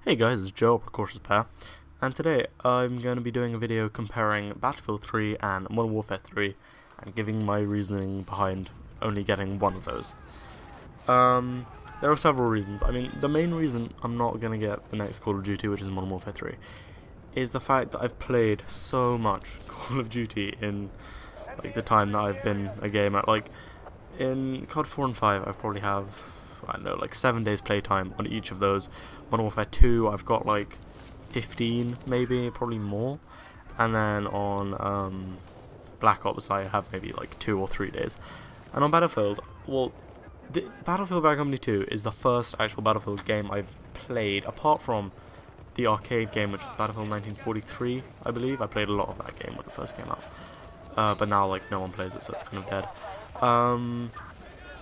Hey guys, it's Joe, Precautious Pair, and today I'm going to be doing a video comparing Battlefield 3 and Modern Warfare 3, and giving my reasoning behind only getting one of those. There are several reasons. I mean, the main reason I'm not going to get the next Call of Duty, which is Modern Warfare 3, is the fact that I've played so much Call of Duty in like the time that I've been a gamer. Like, in COD 4 and 5, I probably have, I don't know, like 7 days playtime on each of those. Modern Warfare 2, I've got like 15, maybe, probably more. And then on Black Ops, I have maybe like 2 or 3 days. And on Battlefield, well, Battlefield Bad Company 2 is the first actual Battlefield game I've played, apart from the arcade game, which is Battlefield 1943, I believe. I played a lot of that game when it first came out. But now, like, no one plays it, so it's kind of dead.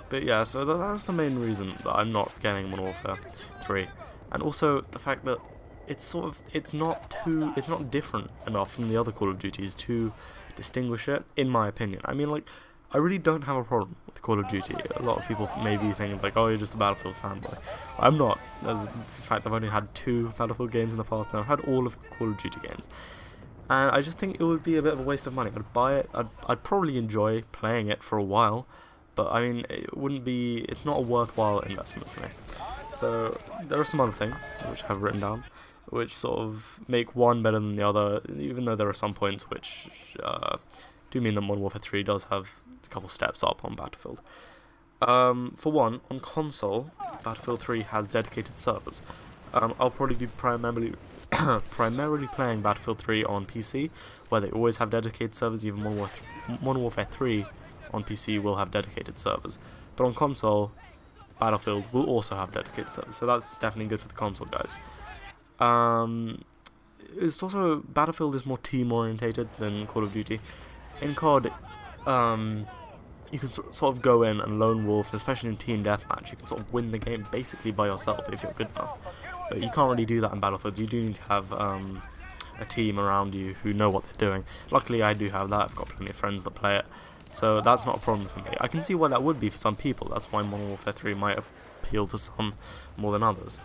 But yeah, so that's the main reason that I'm not getting Modern Warfare 3. And also the fact that it's not different enough from the other Call of Duties to distinguish it, in my opinion. I mean, like, I really don't have a problem with Call of Duty. A lot of people may be thinking, like, oh, you're just a Battlefield fanboy. I'm not. As the fact I've only had 2 Battlefield games in the past now. I've had all of the Call of Duty games. And I just think it would be a bit of a waste of money. I'd buy it, I'd probably enjoy playing it for a while, but I mean, it's not a worthwhile investment for me. So there are some other things which I've written down, which sort of make one better than the other, even though there are some points which do mean that Modern Warfare 3 does have a couple steps up on Battlefield. For one, on console, Battlefield 3 has dedicated servers. I'll probably be primarily playing Battlefield 3 on PC, where they always have dedicated servers. Even Modern Warfare 3 on PC will have dedicated servers, but on console, Battlefield will also have dedicated servers, so that's definitely good for the console guys. It's also, Battlefield is more team orientated than Call of Duty. In COD, you can sort of go in and lone wolf, especially in team deathmatch. You can sort of win the game basically by yourself if you're good enough. But you can't really do that in Battlefield. You do need to have a team around you who know what they're doing. Luckily, I do have that. I've got plenty of friends that play it, so that's not a problem for me. I can see why that would be for some people. That's why Modern Warfare 3 might appeal to some more than others.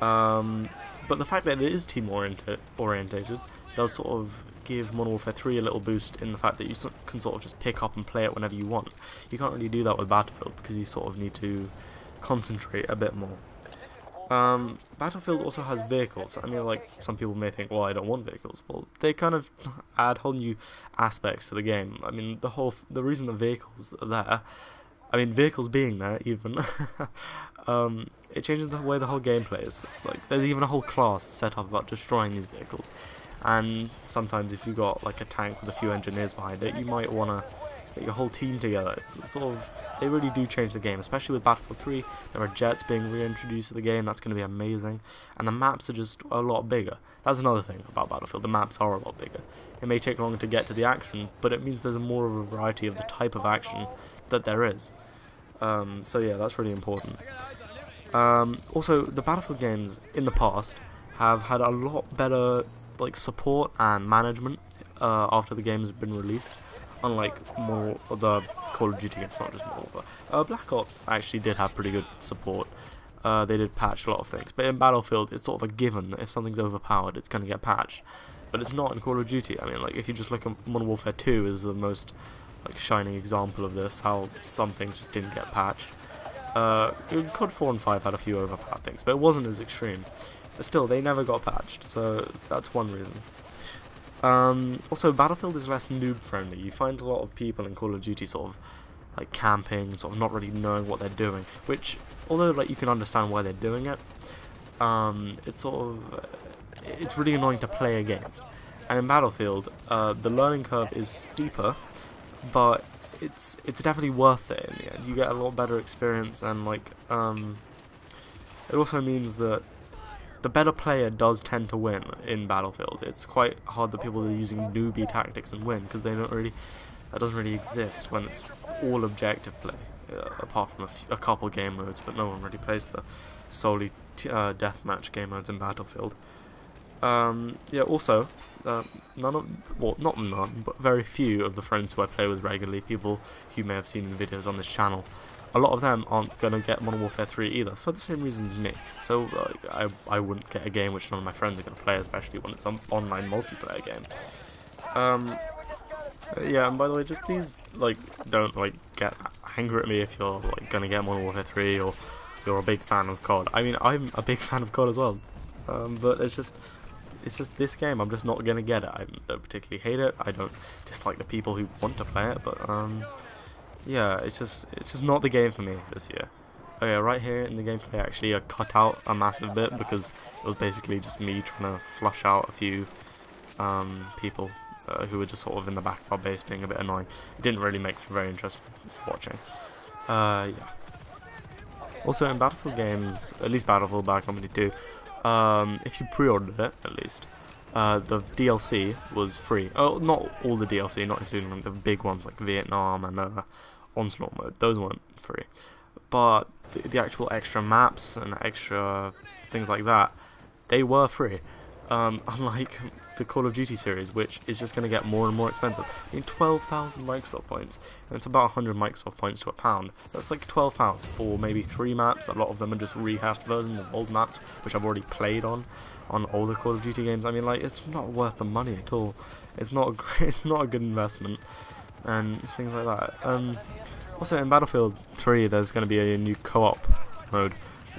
But the fact that it is team orientated does sort of give Modern Warfare 3 a little boost in the fact that you can sort of just pick up and play it whenever you want. You can't really do that with Battlefield because you sort of need to concentrate a bit more. Battlefield also has vehicles. I mean, like, some people may think, well, I don't want vehicles. Well, they kind of add whole new aspects to the game. I mean, the reason the vehicles are there, I mean, vehicles being there even, it changes the way the whole game plays. Like, there's even a whole class set up about destroying these vehicles. And sometimes if you've got like a tank with a few engineers behind it, you might want to get your whole team together. It's sort of, they really do change the game, especially with Battlefield 3. There are jets being reintroduced to the game. That's going to be amazing, and the maps are just a lot bigger. That's another thing about Battlefield. The maps are a lot bigger. It may take longer to get to the action, but it means there's more of a variety of the type of action that there is. So yeah, that's really important. Also, the Battlefield games in the past have had a lot better like support and management after the games have been released, unlike more of the Call of Duty games, not just more. But Black Ops actually did have pretty good support. They did patch a lot of things, but in Battlefield it's sort of a given that if something's overpowered, it's going to get patched. But it's not in Call of Duty. I mean, like, if you just look at Modern Warfare 2 is the most like shining example of this, how something just didn't get patched. COD 4 and 5 had a few overpowered things, but it wasn't as extreme. But still, they never got patched, so that's one reason. Also, Battlefield is less noob friendly. You find a lot of people in Call of Duty sort of like camping, sort of not really knowing what they're doing, which, although like you can understand why they're doing it, it's really annoying to play against. And in Battlefield, the learning curve is steeper, but it's definitely worth it in the end. You get a lot better experience, and like it also means that the better player does tend to win in Battlefield. It's quite hard that people are using newbie tactics and win, because that doesn't really exist when it's all objective play, apart from a couple game modes, but no one really plays the solely deathmatch game modes in Battlefield. Yeah, also, not none, but very few of the friends who I play with regularly, people you may have seen in videos on this channel, a lot of them aren't gonna get Modern Warfare 3 either, for the same reason as me. So I wouldn't get a game which none of my friends are gonna play, especially when it's an online multiplayer game. Yeah, and by the way, just please don't get angry at me if you're gonna get Modern Warfare 3 or you're a big fan of COD. I mean, I'm a big fan of COD as well, but it's just this game. I'm just not gonna get it. I don't particularly hate it. I don't dislike the people who want to play it, but yeah, it's just not the game for me this year. Okay, right here in the gameplay, actually, I cut out a massive bit because it was basically just me trying to flush out a few people who were just sort of in the back of our base being a bit annoying. It didn't really make for very interesting watching. Yeah. Also, in Battlefield games, at least Battlefield Bad Company 2, if you pre-ordered it, at least, the DLC was free. Oh, not all the DLC, not including the big ones like Vietnam and Onslaught mode. Those weren't free. But the actual extra maps and extra things like that, they were free. Unlike the Call of Duty series, which is just going to get more and more expensive. I mean, 12,000 Microsoft points, and it's about 100 Microsoft points to £1. That's like £12 for maybe 3 maps. A lot of them are just rehashed versions of old maps, which I've already played on older Call of Duty games. I mean, it's not worth the money at all. It's not a good investment, and things like that. Also, in Battlefield 3, there's going to be a new co-op mode,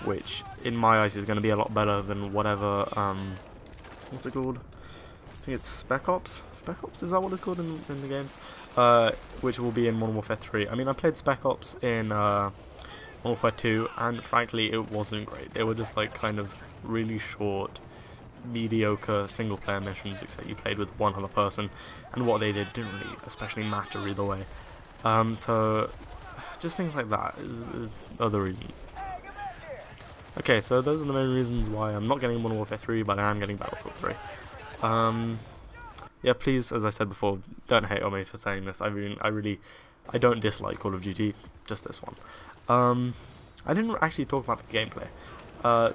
which, in my eyes, is going to be a lot better than whatever, what's it called? I think it's Spec Ops? Spec Ops? Is that what it's called in the games? Which will be in Modern Warfare 3. I mean, I played Spec Ops in Modern Warfare 2, and frankly, it wasn't great. They were just kind of really short, mediocre single-player missions, except you played with one other person, and what they did didn't really especially matter either way. So, just things like that is other reasons. Okay, so those are the main reasons why I'm not getting Modern Warfare 3, but I am getting Battlefield 3. Yeah, please, as I said before, don't hate on me for saying this. I don't dislike Call of Duty, just this one. I didn't actually talk about the gameplay.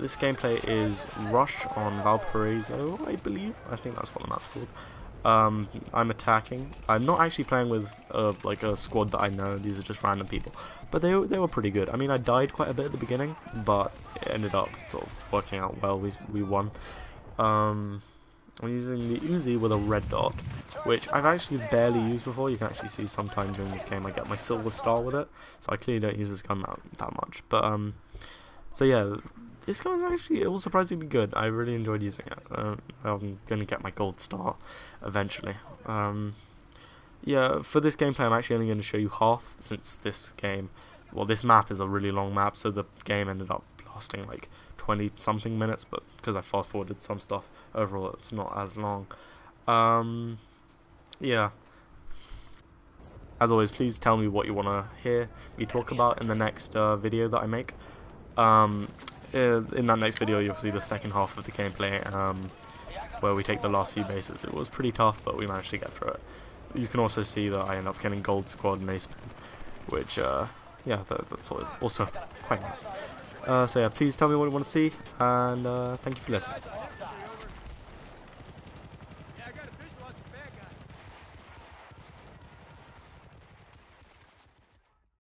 This gameplay is Rush on Valparaiso, I believe. I think that's what the map's called. I'm attacking. I'm not actually playing with a squad that I know. These are just random people, but they were pretty good. I mean, I died quite a bit at the beginning, but it ended up sort of working out well. We won. I'm using the Uzi with a red dot, which I've actually barely used before. You can actually see sometime during this game I get my silver star with it, so I clearly don't use this gun that much. But so yeah, this gun it was surprisingly good. I really enjoyed using it. I'm gonna get my gold star eventually. Yeah, for this gameplay I'm actually only going to show you half, since this map is a really long map, so the game ended up lasting like 20 something minutes, but because I fast forwarded some stuff, overall it's not as long. Yeah, as always, please tell me what you want to hear me talk about in the next video that I make. In that next video you'll see the second half of the gameplay, where we take the last few bases. It was pretty tough, but we managed to get through it. You can also see that I end up getting gold squad and ace pin, which yeah, that's also quite nice. So yeah, please tell me what you want to see, and thank you for listening.